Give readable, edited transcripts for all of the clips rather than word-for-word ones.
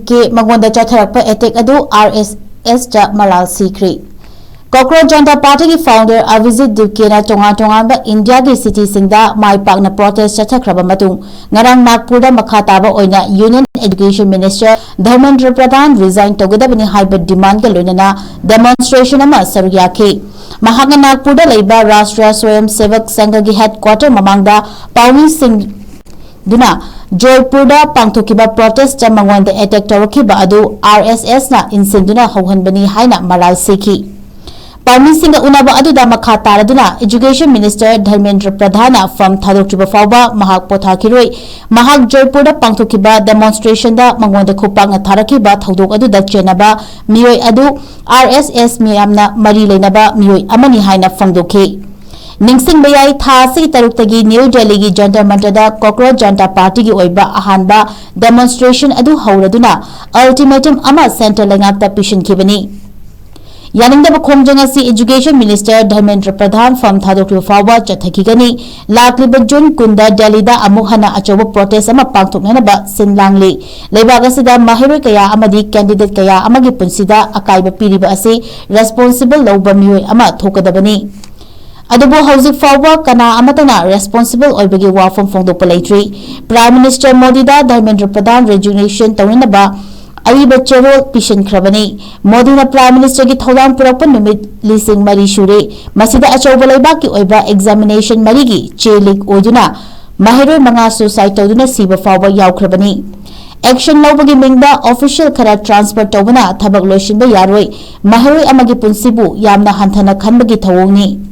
Dipke Magonda Chattharakpa attack adu RSS cha Maral Sikhre. Makok Janata Party ki founder Abhijeet Dipke na tonga India ki city singda mai pakna protest chathakhraba matung ngarang Nagpur da makha taba oina Union Education Minister Dharmendra Pradhan resign togadabani haiba demand ga loinana demonstration ama saru yakhe. Mahakna Nagpur da leiba Rashtriya Swayam Sevak Sangha ki headquarter mamangda Pauni Singh duna Joypur da pangthokiba protest cha Magonda attack tawkiba adu RSS na insinduna hauhanbani haina Maral Sikhre. Pauni Singh unaba aduda makha taraduna Education Minister Dharmendra Pradhana from Thadoktriba fauba mahak pothakiroi mahak Joypur da pangthokiba demonstration da Magonda khupang tharakiba thodok aduda chenaba miyoi adu RSS miyamna mari leinaba miyoi amani haina phangdokhe. Ningsing bayai tha si taruktagi New Delhi ki Jantar Mantar da Makok Janata Party ki oiba ahanba demonstration adu hauraduna ultimatum ama center lengakta pishin khibani. Yaningda khongjang asi Education Minister Dharmendra Pradhan from Thadoktriba fauba chathakigani lakliba June kunda Delhi da amuk hana achoba protest ama pangthoknaba sinlangli leibak asida mahiroi kaya amadi candidate kaya amagi punsida akaiba piriba asi responsible loba miyoi ama thokadabani. Adubo hauzik fauba kana amatana responsible oibagi wafam phongdokpa leitri. Prime Minister Modi da Dharmendra Pradhan resignation tawinaba Aiba Cherol Pishan Krabani. Modi na Prime Minister ki Tholam Purakpa Numit Lising Mari Shure. Masida Achoba Laibaki Oiba examination Marigi Chelik Oduna. Mahiroi Manga Suicide Toduna Siba Fauba Yau Krabani. Action Lobagi Mingda official Kara transfer Tobana Tabak Loshin Bayaroi. Mahiroi Amagi Punsibu Yamna Hantana Kanbagi Tawongni.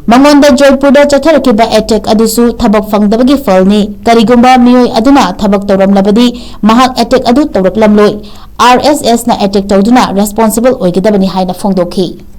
Magonda Joypur da Chattharakpa attack adusu thabak fangdabagi falni karigumba miyoi aduna thabak tawram labadi mahak attack adu tawraklamloi RSS na attack tawduna responsible oigidabani haina phongdokhi.